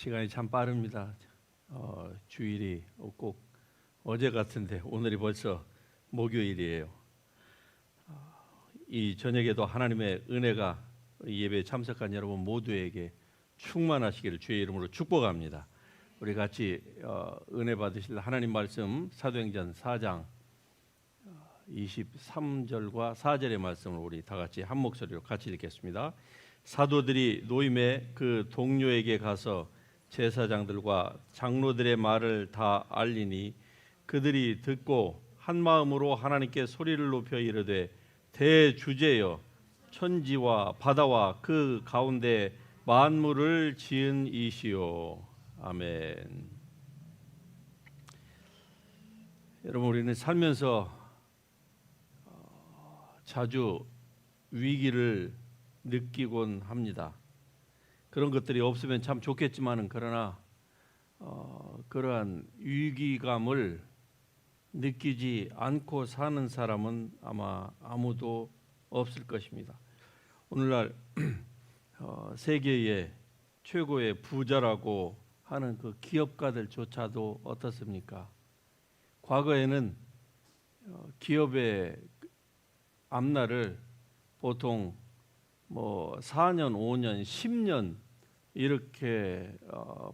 시간이 참 빠릅니다. 주일이 꼭 어제 같은데 오늘이 벌써 목요일이에요. 이 저녁에도 하나님의 은혜가 이 예배에 참석한 여러분 모두에게 충만하시기를 주의 이름으로 축복합니다. 우리 같이 은혜 받으실 하나님 말씀 사도행전 4장 23절과 4절의 말씀을 우리 다 같이 한 목소리로 같이 읽겠습니다. 사도들이 노임의 그 동료에게 가서 제사장들과 장로들의 말을 다 알리니 그들이 듣고 한 마음으로 하나님께 소리를 높여 이르되 대주제여 천지와 바다와 그 가운데 만물을 지은 이시오. 아멘. 여러분, 우리는 살면서 자주 위기를 느끼곤 합니다. 그런 것들이 없으면 참 좋겠지만은 그러나 그러한 위기감을 느끼지 않고 사는 사람은 아마 아무도 없을 것입니다. 오늘날 세계의 최고의 부자라고 하는 그 기업가들조차도 어떻습니까? 과거에는 기업의 앞날을 보통 4년, 5년, 10년 이렇게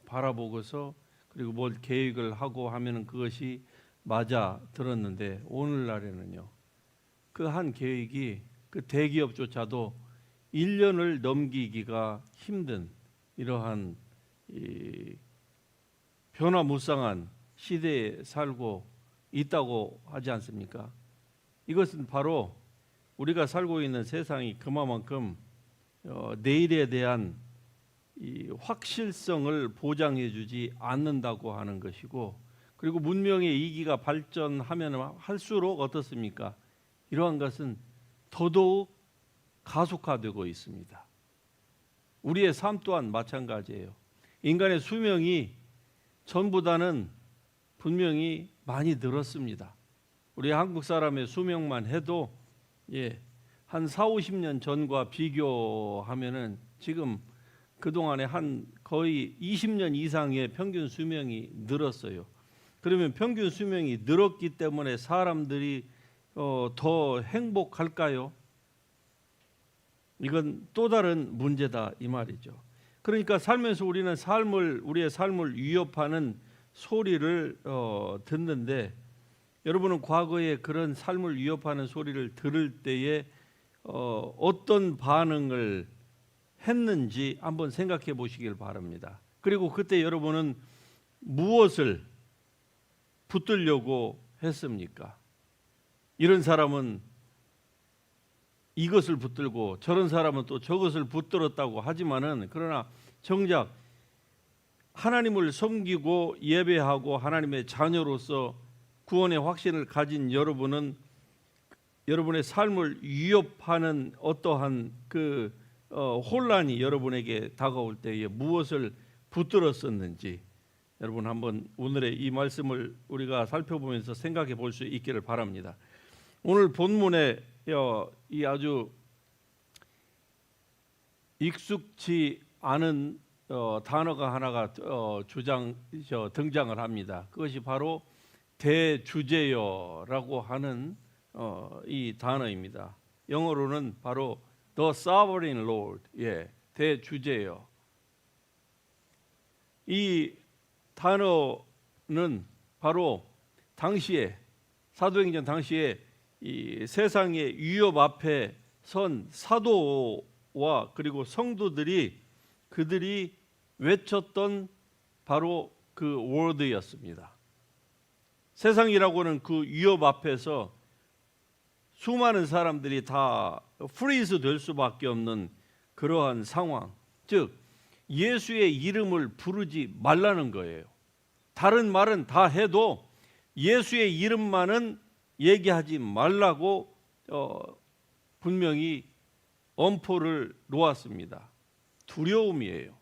바라보고서 그리고 뭘 계획을 하고 하면은 그것이 맞아 들었는데 오늘날에는요. 그 한 계획이 그 대기업조차도 1년을 넘기기가 힘든 이러한 이 변화무쌍한 시대에 살고 있다고 하지 않습니까? 이것은 바로 우리가 살고 있는 세상이 그만큼 내일에 대한 이 확실성을 보장해주지 않는다고 하는 것이고, 그리고 문명의 이기가 발전하면 할수록 어떻습니까? 이러한 것은 더더욱 가속화되고 있습니다. 우리의 삶 또한 마찬가지예요. 인간의 수명이 전보다는 분명히 많이 늘었습니다. 우리 한국 사람의 수명만 해도 한 4, 50년 전과 비교하면은 지금 그동안에 한 거의 20년 이상의 평균 수명이 늘었어요. 그러면 평균 수명이 늘었기 때문에 사람들이 더 행복할까요? 이건 또 다른 문제다 이 말이죠. 그러니까 살면서 우리는 우리의 삶을 위협하는 소리를 듣는데, 여러분은 과거에 그런 삶을 위협하는 소리를 들을 때에 어떤 반응을 했는지 한번 생각해 보시길 바랍니다. 그리고 그때 여러분은 무엇을 붙들려고 했습니까? 이런 사람은 이것을 붙들고 저런 사람은 또 저것을 붙들었다고 하지만은, 그러나 정작 하나님을 섬기고 예배하고 하나님의 자녀로서 구원의 확신을 가진 여러분은 여러분의 삶을 위협하는 어떠한 그 혼란이 여러분에게 다가올 때에 무엇을 붙들었었는지 여러분 한번 오늘의 이 말씀을 우리가 살펴보면서 생각해 볼 수 있기를 바랍니다. 오늘 본문에 이 아주 익숙지 않은 단어가 하나가 등장을 합니다. 그것이 바로 대주제여라고 하는 이 단어입니다. 영어로는 바로 The Sovereign Lord, 대주제여. 이 단어는 바로 당시에 사도행전 당시에 이 세상의 위협 앞에 선 사도와 그리고 성도들이 그들이 외쳤던 바로 그 워드였습니다. 세상이라고는 그 위협 앞에서 수많은 사람들이 다 프리즈 될 수밖에 없는 그러한 상황, 즉 예수의 이름을 부르지 말라는 거예요. 다른 말은 다 해도 예수의 이름만은 얘기하지 말라고 분명히 엄포를 놓았습니다. 두려움이에요.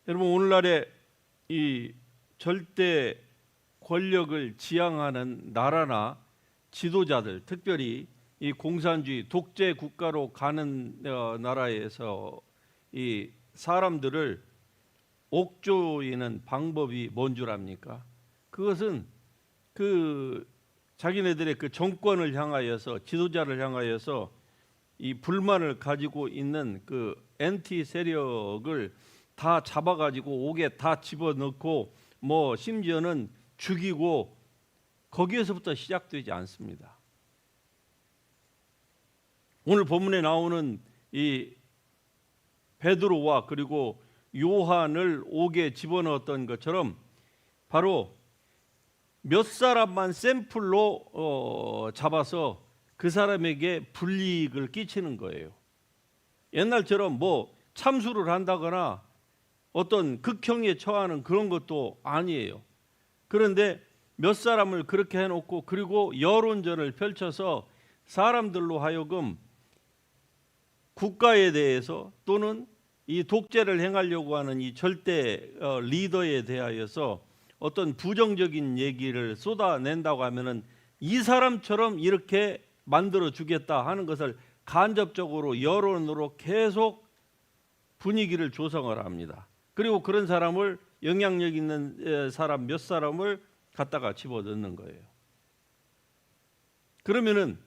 여러분, 오늘날의 이 절대 권력을 지향하는 나라나 지도자들, 특별히 이 공산주의 독재 국가로 가는 나라에서 이 사람들을 옥조이는 방법이 뭔 줄 압니까? 그것은 그 자기네들의 그 정권을 향하여서, 지도자를 향하여서 이 불만을 가지고 있는 그 엔티 세력을 다 잡아가지고 옥에 다 집어넣고 뭐 심지어는 죽이고, 거기에서부터 시작되지 않습니다. 오늘 본문에 나오는 이 베드로와 그리고 요한을 옥에 집어넣었던 것처럼 바로 몇 사람만 샘플로 잡아서 그 사람에게 불이익을 끼치는 거예요. 옛날처럼 뭐 참수를 한다거나 어떤 극형에 처하는 그런 것도 아니에요. 그런데 몇 사람을 그렇게 해놓고, 그리고 여론전을 펼쳐서 사람들로 하여금 국가에 대해서 또는 이 독재를 행하려고 하는 이 절대 리더에 대하여서 어떤 부정적인 얘기를 쏟아낸다고 하면은 이 사람처럼 이렇게 만들어 주겠다 하는 것을 간접적으로 여론으로 계속 분위기를 조성을 합니다. 그리고 그런 사람을, 영향력 있는 사람 몇 사람을 갖다가 집어넣는 거예요. 그러면은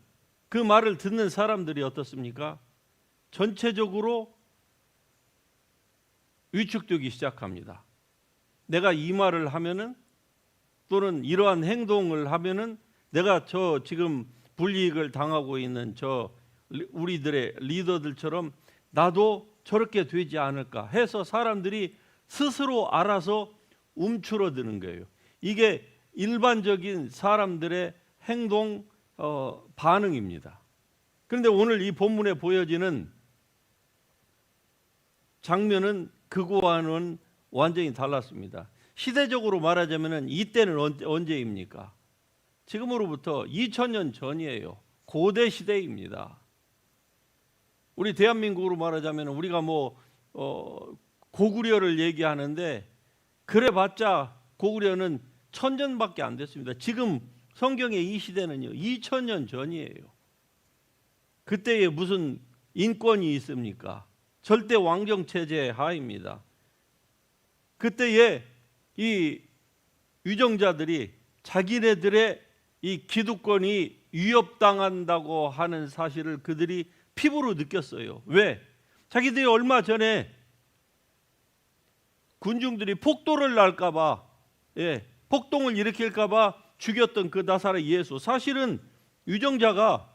그 말을 듣는 사람들이 어떻습니까? 전체적으로 위축되기 시작합니다. 내가 이 말을 하면은, 또는 이러한 행동을 하면은 내가 저 지금 불이익을 당하고 있는 저 우리들의 리더들처럼 나도 저렇게 되지 않을까 해서 사람들이 스스로 알아서 움츠러드는 거예요. 이게 일반적인 사람들의 행동 반응입니다. 그런데 오늘 이 본문에 보여지는 장면은 그거와는 완전히 달랐습니다. 시대적으로 말하자면 이때는 언제입니까? 지금으로부터 2000년 전이에요. 고대 시대입니다. 우리 대한민국으로 말하자면 우리가 뭐 고구려를 얘기하는데, 그래봤자 고구려는 1000년밖에 안 됐습니다. 지금 성경의 이 시대는요 2000년 전이에요. 그때에 무슨 인권이 있습니까? 절대 왕정 체제 하입니다. 그때에 이 위정자들이 자기네들의 이 기득권이 위협당한다고 하는 사실을 그들이 피부로 느꼈어요. 왜? 자기들이 얼마 전에 군중들이 폭도를 날까봐, 폭동을 일으킬까봐 죽였던 그 나사렛 예수, 사실은 위정자가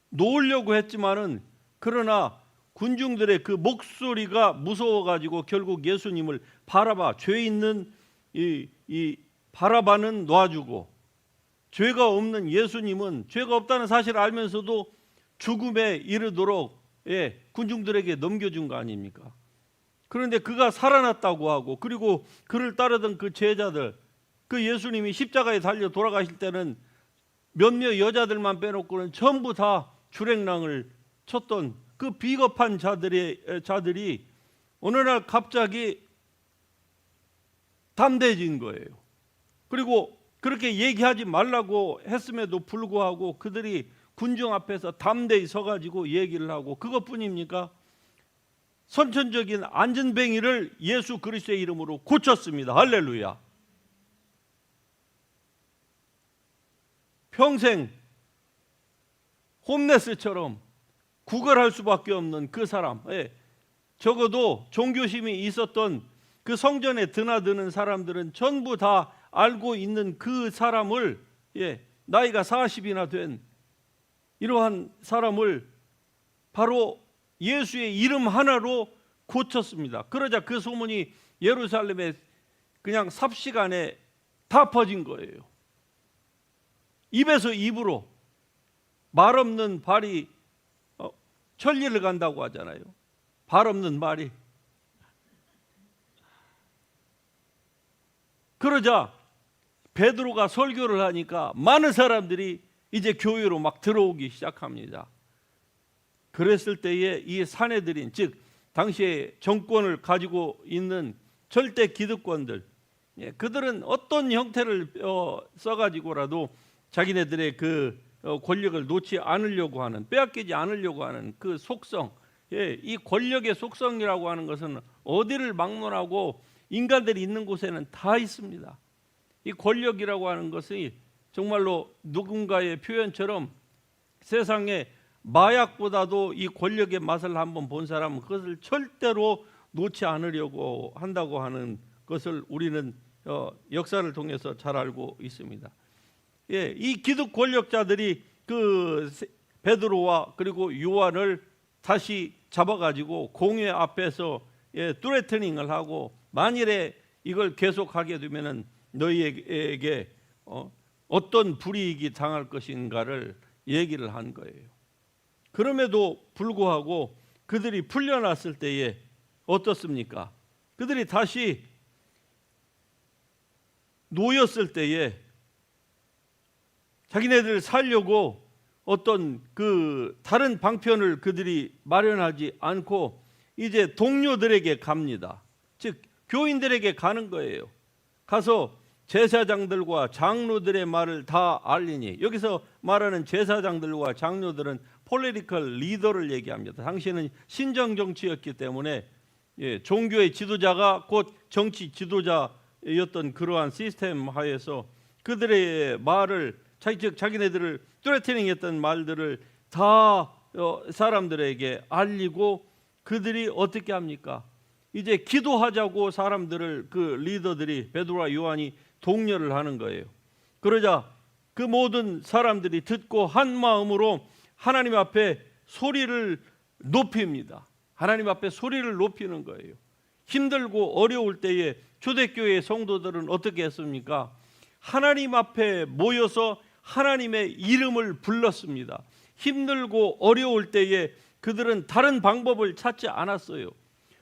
놓으려고 했지만은, 그러나 군중들의 그 목소리가 무서워가지고 결국 예수님을 바라바, 죄 있는 이 바라바는 놔주고, 죄가 없는 예수님은 죄가 없다는 사실을 알면서도 죽음에 이르도록 군중들에게 넘겨준 거 아닙니까? 그런데 그가 살아났다고 하고, 그리고 그를 따르던 그 제자들, 그 예수님이 십자가에 달려 돌아가실 때는 몇몇 여자들만 빼놓고는 전부 다 주랭랑을 쳤던 그 비겁한 자들이 어느 날 갑자기 담대해진 거예요. 그리고 그렇게 얘기하지 말라고 했음에도 불구하고 그들이 군중 앞에서 담대히 서가지고 얘기를 하고, 그것뿐입니까? 선천적인 안전뱅이를 예수 그리스도의 이름으로 고쳤습니다. 할렐루야. 평생 홈레스처럼 구걸할 수밖에 없는 그 사람, 적어도 종교심이 있었던 그 성전에 드나드는 사람들은 전부 다 알고 있는 그 사람을, 나이가 40이나 된 이러한 사람을 바로 예수의 이름 하나로 고쳤습니다. 그러자 그 소문이 예루살렘에 그냥 삽시간에 다 퍼진 거예요. 입에서 입으로, 말 없는 발이 천리를 간다고 하잖아요. 발 없는 말이. 그러자 베드로가 설교를 하니까 많은 사람들이 이제 교회로 막 들어오기 시작합니다. 그랬을 때에 이 사내들인, 즉 당시에 정권을 가지고 있는 절대 기득권들, 그들은 어떤 형태를 써가지고라도 자기네들의 그 권력을 놓지 않으려고 하는, 빼앗기지 않으려고 하는 그 속성, 이 권력의 속성이라고 하는 것은 어디를 막론하고 인간들이 있는 곳에는 다 있습니다. 이 권력이라고 하는 것이 정말로 누군가의 표현처럼 세상에 마약보다도 이 권력의 맛을 한번 본 사람은 그것을 절대로 놓지 않으려고 한다고 하는 것을 우리는 역사를 통해서 잘 알고 있습니다. 이 기득 권력자들이 그 베드로와 그리고 요한을 다시 잡아가지고 공회 앞에서 뚜레트닝을 하고 만일에 이걸 계속하게 되면은 너희에게 어떤 불이익이 당할 것인가를 얘기를 한 거예요. 그럼에도 불구하고 그들이 풀려났을 때에 어떻습니까? 그들이 다시 놓였을 때에 자기네들 살려고 어떤 그 다른 방편을 그들이 마련하지 않고 이제 동료들에게 갑니다. 즉 교인들에게 가는 거예요. 가서 제사장들과 장로들의 말을 다 알리니, 여기서 말하는 제사장들과 장로들은 폴리티컬 리더를 얘기합니다. 당시에는 신정 정치였기 때문에 종교의 지도자가 곧 정치 지도자였던 그러한 시스템 하에서 그들의 말을 즉 자기네들을 뚜레트닝했던 말들을 다 사람들에게 알리고 그들이 어떻게 합니까? 이제 기도하자고 사람들을 그 리더들이 베드로와 요한이 독려를 하는 거예요. 그러자 그 모든 사람들이 듣고 한 마음으로 하나님 앞에 소리를 높입니다. 하나님 앞에 소리를 높이는 거예요. 힘들고 어려울 때에 초대교회의 성도들은 어떻게 했습니까? 하나님 앞에 모여서 하나님의 이름을 불렀습니다. 힘들고 어려울 때에 그들은 다른 방법을 찾지 않았어요.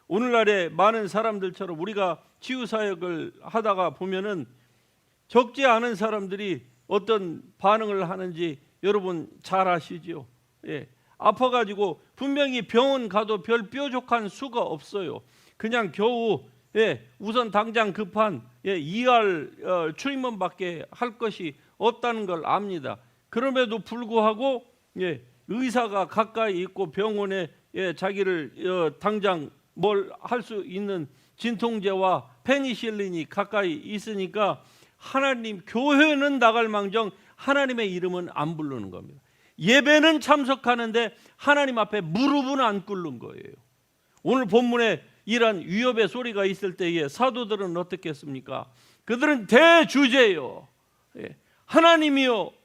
오늘날의 많은 사람들처럼 우리가 치유사역을 하다가 보면은 적지 않은 사람들이 어떤 반응을 하는지 여러분 잘 아시죠? 아파가지고 분명히 병원 가도 별 뾰족한 수가 없어요. 그냥 겨우 우선 당장 급한 ER 트리트먼트밖에 할 것이 없다는 걸 압니다. 그럼에도 불구하고 의사가 가까이 있고 병원에 자기를 당장 뭘 할 수 있는 진통제와 페니실린이 가까이 있으니까 하나님 교회는 나갈 망정 하나님의 이름은 안 부르는 겁니다. 예배는 참석하는데 하나님 앞에 무릎은 안 꿇는 거예요. 오늘 본문에 이런 위협의 소리가 있을 때에 사도들은 어떻게 했습니까? 그들은 대주제요, 하나님이요를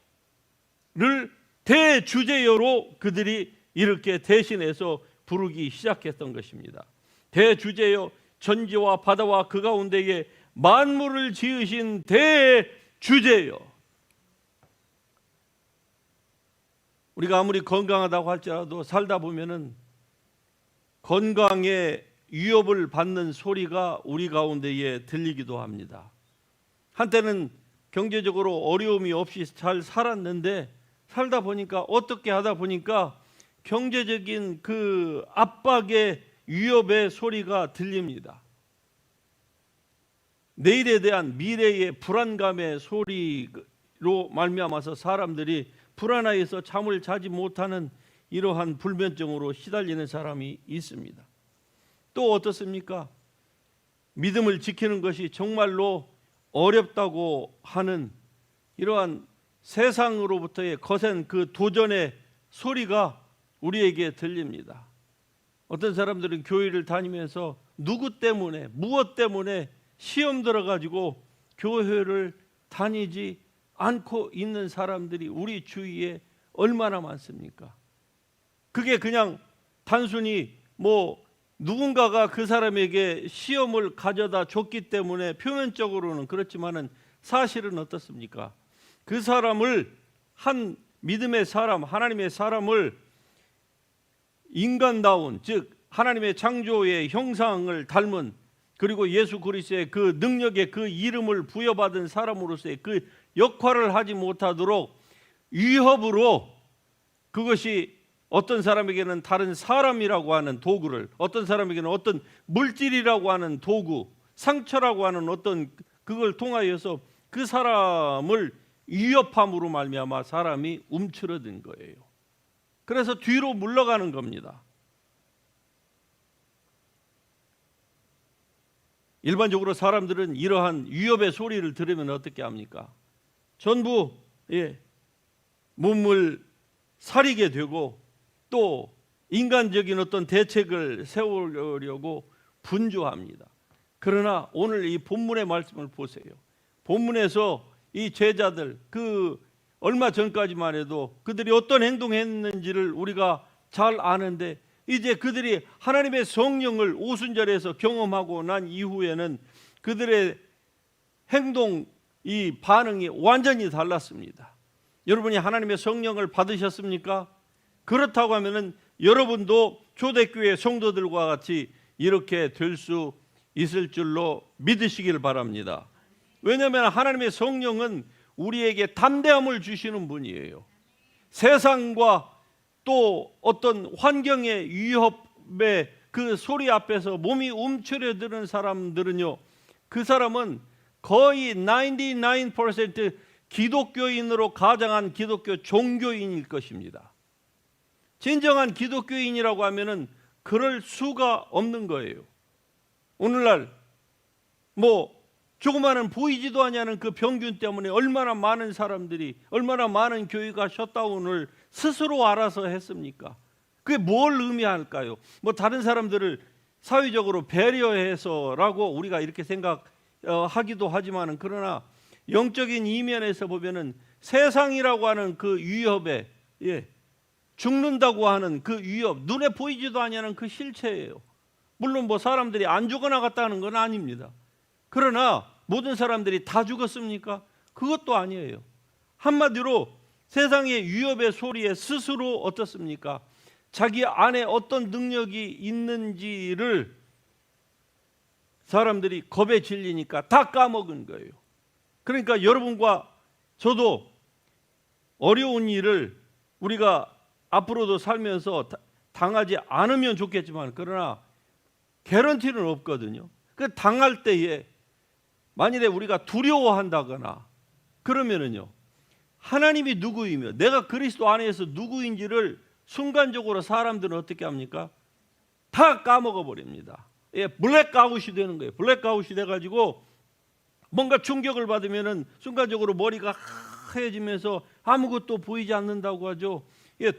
대주제요로 그들이 이렇게 대신해서 부르기 시작했던 것입니다. 대주제요, 전지와 바다와 그 가운데에 만물을 지으신 대주제요. 우리가 아무리 건강하다고 할지라도 살다 보면은 건강에 위협을 받는 소리가 우리 가운데에 들리기도 합니다. 한때는 경제적으로 어려움이 없이 잘 살았는데 살다 보니까 어떻게 하다 보니까 경제적인 그 압박의 위협의 소리가 들립니다. 내일에 대한 미래의 불안감의 소리로 말미암아서 사람들이 불안해서 잠을 자지 못하는 이러한 불면증으로 시달리는 사람이 있습니다. 또 어떻습니까? 믿음을 지키는 것이 정말로 어렵다고 하는 이러한 세상으로부터의 거센 그 도전의 소리가 우리에게 들립니다. 어떤 사람들은 교회를 다니면서 누구 때문에 무엇 때문에 시험 들어가지고 교회를 다니지 않고 있는 사람들이 우리 주위에 얼마나 많습니까? 그게 그냥 단순히 누군가가 그 사람에게 시험을 가져다 줬기 때문에 표면적으로는 그렇지만은 사실은 어떻습니까? 그 사람을 한 믿음의 사람, 하나님의 사람을 인간다운, 즉 하나님의 창조의 형상을 닮은, 그리고 예수 그리스도의 그 능력의 그 이름을 부여받은 사람으로서의 그 역할을 하지 못하도록 위협으로, 그것이 어떤 사람에게는 다른 사람이라고 하는 도구를, 어떤 사람에게는 어떤 물질이라고 하는 도구, 상처라고 하는 어떤 그걸 통하여서 그 사람을 위협함으로 말미암아 사람이 움츠러든 거예요. 그래서 뒤로 물러가는 겁니다. 일반적으로 사람들은 이러한 위협의 소리를 들으면 어떻게 합니까? 전부 몸을 사리게 되고 또 인간적인 어떤 대책을 세우려고 분주합니다. 그러나 오늘 이 본문의 말씀을 보세요. 본문에서 이 제자들, 얼마 전까지만 해도 그들이 어떤 행동했는지를 우리가 잘 아는데, 이제 그들이 하나님의 성령을 오순절에서 경험하고 난 이후에는 그들의 행동, 이 반응이 완전히 달랐습니다. 여러분이 하나님의 성령을 받으셨습니까? 그렇다고 하면은 여러분도 초대교회 성도들과 같이 이렇게 될 수 있을 줄로 믿으시길 바랍니다. 왜냐하면 하나님의 성령은 우리에게 담대함을 주시는 분이에요. 세상과 또 어떤 환경의 위협의 그 소리 앞에서 몸이 움츠려드는 사람들은요, 그 사람은 거의 99% 기독교인으로 가장한 기독교 종교인일 것입니다. 진정한 기독교인이라고 하면은 그럴 수가 없는 거예요. 오늘날 조그마한 보이지도 않냐는 그 병균 때문에 얼마나 많은 사람들이, 얼마나 많은 교회가 셧다운을 스스로 알아서 했습니까? 그게 뭘 의미할까요? 다른 사람들을 사회적으로 배려해서라고 우리가 이렇게 생각하기도 하지만은, 그러나 영적인 이면에서 보면은 세상이라고 하는 그 위협에 죽는다고 하는 그 위협, 눈에 보이지도 않냐는 그 실체예요. 물론 사람들이 안 죽어나갔다는 건 아닙니다. 그러나 모든 사람들이 다 죽었습니까? 그것도 아니에요. 한마디로 세상의 위협의 소리에 스스로 어떻습니까? 자기 안에 어떤 능력이 있는지를 사람들이 겁에 질리니까 다 까먹은 거예요. 그러니까 여러분과 저도 어려운 일을 우리가 앞으로도 살면서 당하지 않으면 좋겠지만, 그러나 개런티는 없거든요. 그 당할 때에 만일에 우리가 두려워한다거나 그러면은요, 하나님이 누구이며 내가 그리스도 안에서 누구인지를 순간적으로 사람들은 어떻게 합니까? 다 까먹어 버립니다. 블랙아웃이 되는 거예요. 블랙아웃이 돼가지고 뭔가 충격을 받으면은 순간적으로 머리가 하얘지면서 아무것도 보이지 않는다고 하죠.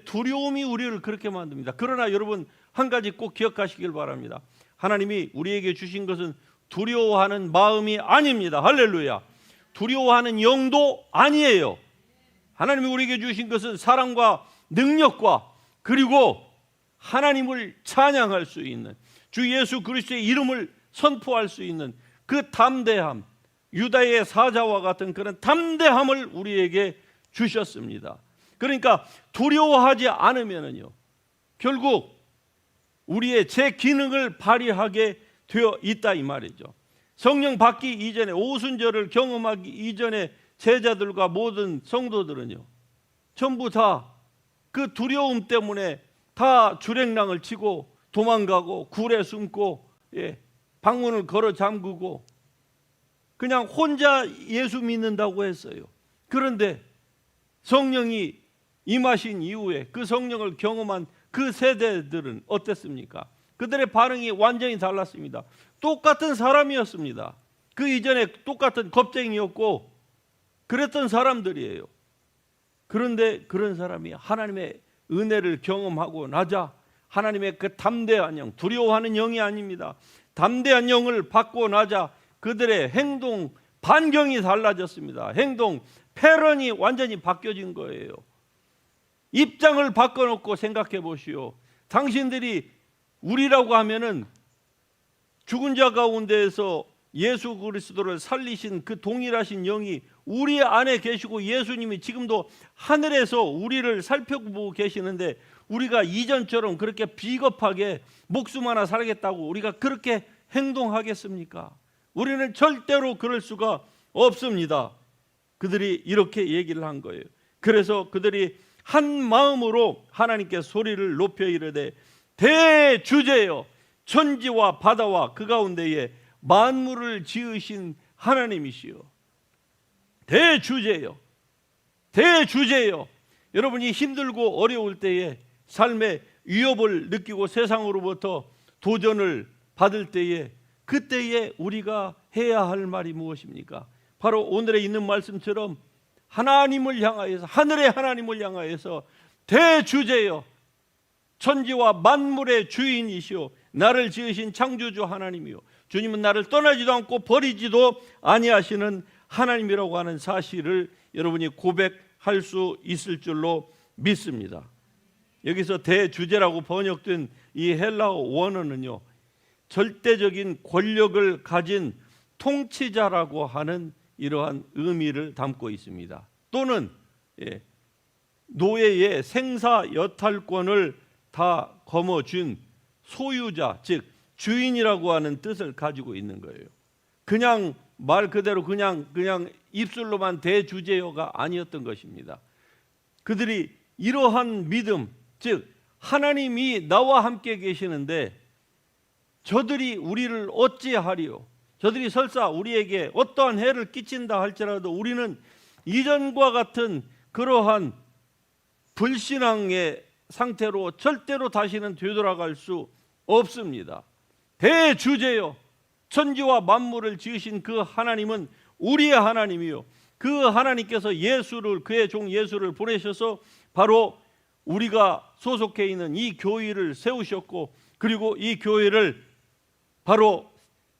두려움이 우리를 그렇게 만듭니다. 그러나 여러분, 한 가지 꼭 기억하시길 바랍니다. 하나님이 우리에게 주신 것은 두려워하는 마음이 아닙니다. 할렐루야. 두려워하는 영도 아니에요. 하나님이 우리에게 주신 것은 사랑과 능력과, 그리고 하나님을 찬양할 수 있는, 주 예수 그리스도의 이름을 선포할 수 있는 그 담대함, 유다의 사자와 같은 그런 담대함을 우리에게 주셨습니다. 그러니까 두려워하지 않으면요, 결국 우리의 제 기능을 발휘하게 되어 있다 이 말이죠. 성령 받기 이전에, 오순절을 경험하기 이전에 제자들과 모든 성도들은요, 전부 다 그 두려움 때문에 다 주랭랑을 치고 도망가고 굴에 숨고 방문을 걸어 잠그고 그냥 혼자 예수 믿는다고 했어요. 그런데 성령이 임하신 이후에 그 성령을 경험한 그 세대들은 어땠습니까? 그들의 반응이 완전히 달랐습니다. 똑같은 사람이었습니다. 그 이전에 똑같은 겁쟁이였고 그랬던 사람들이에요. 그런데 그런 사람이 하나님의 은혜를 경험하고 나자 하나님의 그 담대한 영, 두려워하는 영이 아닙니다. 담대한 영을 받고 나자 그들의 행동 반경이 달라졌습니다. 행동 패런이 완전히 바뀌어진 거예요. 입장을 바꿔놓고 생각해 보시오. 당신들이 우리라고 하면은 죽은 자 가운데에서 예수 그리스도를 살리신 그 동일하신 영이 우리 안에 계시고 예수님이 지금도 하늘에서 우리를 살펴보고 계시는데, 우리가 이전처럼 그렇게 비겁하게 목숨 하나 살겠다고 우리가 그렇게 행동하겠습니까? 우리는 절대로 그럴 수가 없습니다. 그들이 이렇게 얘기를 한 거예요. 그래서 그들이 한 마음으로 하나님께 소리를 높여 이르되, 대주제여, 천지와 바다와 그 가운데에 만물을 지으신 하나님이시여. 대주제여, 대주제여. 여러분이 힘들고 어려울 때에, 삶의 위협을 느끼고 세상으로부터 도전을 받을 때에 그때에 우리가 해야 할 말이 무엇입니까? 바로 오늘에 있는 말씀처럼 하나님을 향하여서, 하늘의 하나님을 향하여서 대주제여, 천지와 만물의 주인이시오, 나를 지으신 창조주 하나님이요, 주님은 나를 떠나지도 않고 버리지도 아니하시는 하나님이라고 하는 사실을 여러분이 고백할 수 있을 줄로 믿습니다. 여기서 대주제라고 번역된 이 헬라어 원어는요, 절대적인 권력을 가진 통치자라고 하는 이러한 의미를 담고 있습니다. 또는 노예의 생사 여탈권을 다 거머쥔 소유자, 즉 주인이라고 하는 뜻을 가지고 있는 거예요. 그냥 말 그대로 그냥 입술로만 대주제어가 아니었던 것입니다. 그들이 이러한 믿음, 즉 하나님이 나와 함께 계시는데 저들이 우리를 어찌하리요? 저들이 설사 우리에게 어떠한 해를 끼친다 할지라도 우리는 이전과 같은 그러한 불신앙의 상태로 절대로 다시는 되돌아갈 수 없습니다. 대주제여, 천지와 만물을 지으신 그 하나님은 우리의 하나님이요, 그 하나님께서 예수를, 그의 종 예수를 보내셔서 바로 우리가 소속해 있는 이 교회를 세우셨고, 그리고 이 교회를 바로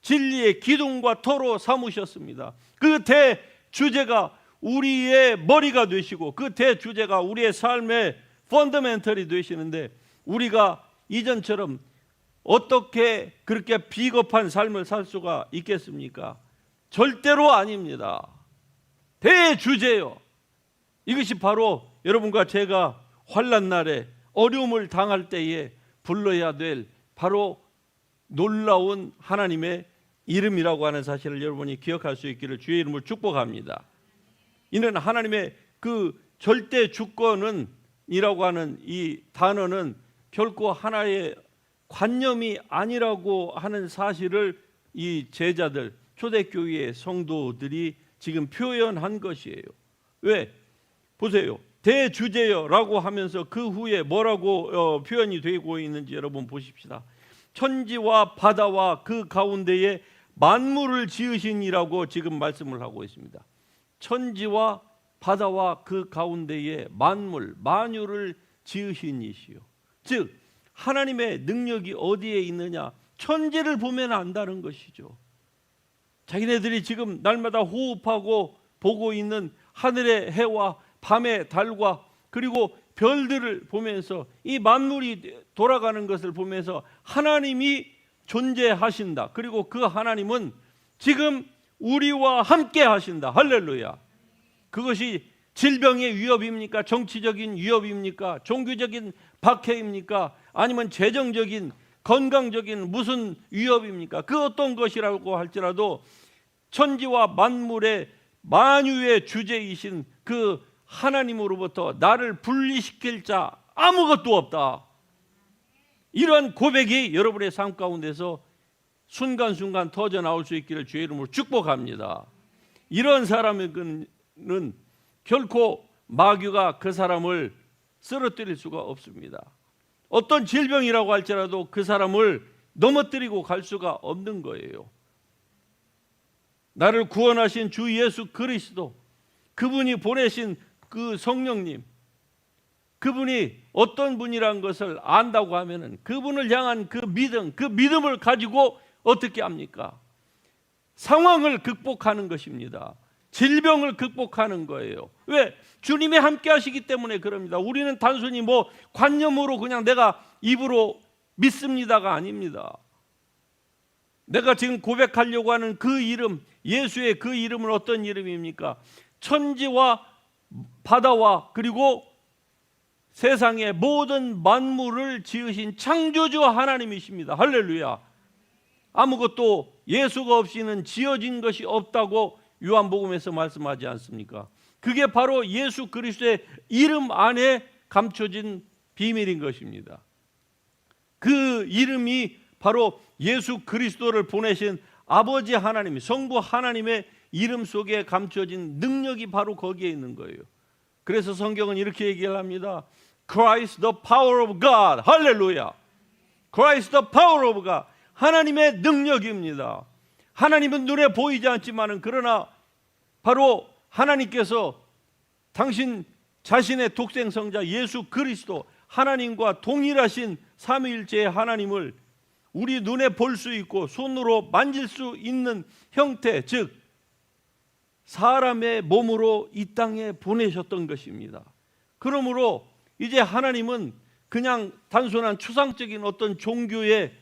진리의 기둥과 터로 삼으셨습니다. 그 대주제가 우리의 머리가 되시고, 그 대주제가 우리의 삶의 펀더멘털이 되시는데, 우리가 이전처럼 어떻게 그렇게 비겁한 삶을 살 수가 있겠습니까? 절대로 아닙니다. 대주제요, 이것이 바로 여러분과 제가 환난 날에 어려움을 당할 때에 불러야 될 바로 놀라운 하나님의 이름이라고 하는 사실을 여러분이 기억할 수 있기를 주의 이름으로 축복합니다. 이는 하나님의 그 절대 주권이라고 하는 이 단어는 결코 하나의 관념이 아니라고 하는 사실을 이 제자들, 초대교회의 성도들이 지금 표현한 것이에요. 왜? 보세요. 대주제여라고 하면서 그 후에 뭐라고 표현이 되고 있는지 여러분 보십시다. 천지와 바다와 그 가운데에 만물을 지으신이라고 지금 말씀을 하고 있습니다. 천지와 바다와 그 가운데에 만물, 만유를 지으신 이시요, 즉 하나님의 능력이 어디에 있느냐, 천지를 보면 안다는 것이죠. 자기네들이 지금 날마다 호흡하고 보고 있는 하늘의 해와 밤의 달과 그리고 별들을 보면서 이 만물이 돌아가는 것을 보면서 하나님이 존재하신다. 그리고 그 하나님은 지금 우리와 함께 하신다. 할렐루야. 그것이 질병의 위협입니까? 정치적인 위협입니까? 종교적인 박해입니까? 아니면 재정적인, 건강적인 무슨 위협입니까? 그 어떤 것이라고 할지라도 천지와 만물의 만유의 주제이신 그 하나님으로부터 나를 분리시킬 자 아무것도 없다. 이러한 고백이 여러분의 삶 가운데서 순간순간 터져 나올 수 있기를 주의 이름으로 축복합니다. 이런 사람에게는 결코 마귀가 그 사람을 쓰러뜨릴 수가 없습니다. 어떤 질병이라고 할지라도 그 사람을 넘어뜨리고 갈 수가 없는 거예요. 나를 구원하신 주 예수 그리스도, 그분이 보내신 그 성령님, 그분이 어떤 분이라는 것을 안다고 하면은 그분을 향한 그 믿음을 가지고 어떻게 합니까? 상황을 극복하는 것입니다. 질병을 극복하는 거예요. 왜? 주님이 함께 하시기 때문에 그럽니다. 우리는 단순히 뭐 관념으로 그냥 내가 입으로 믿습니다가 아닙니다. 내가 지금 고백하려고 하는 그 이름, 예수의 그 이름은 어떤 이름입니까? 천지와 바다와 그리고 세상의 모든 만물을 지으신 창조주 하나님이십니다. 할렐루야. 아무것도 예수가 없이는 지어진 것이 없다고 요한복음에서 말씀하지 않습니까? 그게 바로 예수 그리스도의 이름 안에 감춰진 비밀인 것입니다. 그 이름이 바로 예수 그리스도를 보내신 아버지 하나님, 성부 하나님의 이름 속에 감춰진 능력이 바로 거기에 있는 거예요. 그래서 성경은 이렇게 얘기를 합니다. Christ the power of God. 할렐루야. Christ the power of God. 하나님의 능력입니다. 하나님은 눈에 보이지 않지만은 그러나 바로 하나님께서 당신 자신의 독생성자 예수 그리스도 하나님과 동일하신 삼위일체의 하나님을 우리 눈에 볼 수 있고 손으로 만질 수 있는 형태, 즉 사람의 몸으로 이 땅에 보내셨던 것입니다. 그러므로 이제 하나님은 그냥 단순한 추상적인 어떤 종교의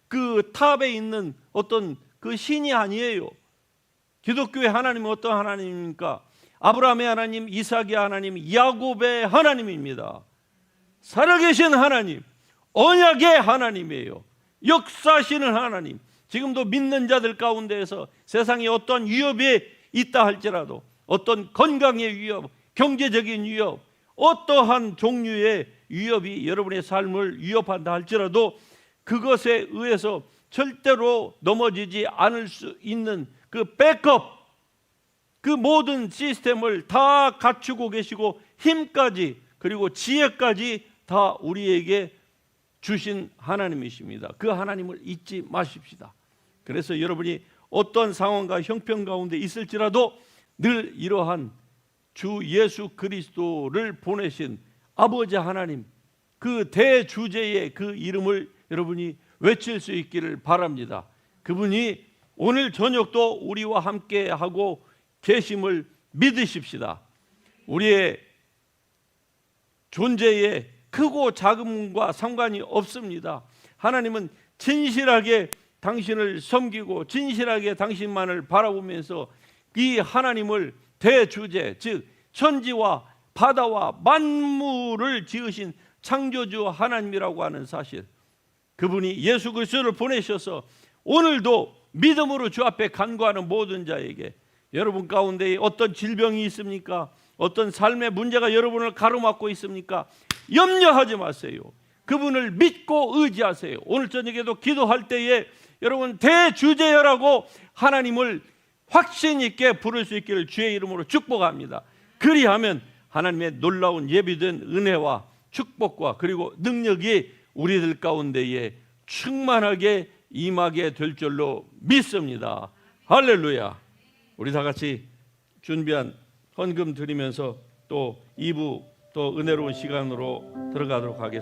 그 탑에 있는 어떤 그 신이 아니에요. 기독교의 하나님은 어떤 하나님입니까? 아브라함의 하나님, 이삭의 하나님, 야곱의 하나님입니다. 살아계신 하나님, 언약의 하나님이에요. 역사하시는 하나님. 지금도 믿는 자들 가운데에서 세상에 어떤 위협이 있다 할지라도 어떤 건강의 위협, 경제적인 위협, 어떠한 종류의 위협이 여러분의 삶을 위협한다 할지라도 그것에 의해서 절대로 넘어지지 않을 수 있는 그 백업, 그 모든 시스템을 다 갖추고 계시고 힘까지 그리고 지혜까지 다 우리에게 주신 하나님이십니다. 그 하나님을 잊지 마십시다. 그래서 여러분이 어떤 상황과 형편 가운데 있을지라도 늘 이러한 주 예수 그리스도를 보내신 아버지 하나님, 그 대주제의 그 이름을 여러분이 외칠 수 있기를 바랍니다. 그분이 오늘 저녁도 우리와 함께 하고 계심을 믿으십시다. 우리의 존재의 크고 작음과 상관이 없습니다. 하나님은 진실하게 당신을 섬기고 진실하게 당신만을 바라보면서 이 하나님을 대주제, 즉 천지와 바다와 만물을 지으신 창조주 하나님이라고 하는 사실, 그분이 예수 그리스도를 보내셔서 오늘도 믿음으로 주 앞에 간구하는 모든 자에게, 여러분 가운데 어떤 질병이 있습니까? 어떤 삶의 문제가 여러분을 가로막고 있습니까? 염려하지 마세요. 그분을 믿고 의지하세요. 오늘 저녁에도 기도할 때에 여러분 대주제여라고 하나님을 확신 있게 부를 수 있기를 주의 이름으로 축복합니다. 그리하면 하나님의 놀라운 예비된 은혜와 축복과 그리고 능력이 우리들 가운데에 충만하게 임하게 될 줄로 믿습니다. 할렐루야. 우리 다 같이 준비한 헌금 드리면서 또 2부 또 은혜로운 시간으로 들어가도록 하겠습니다.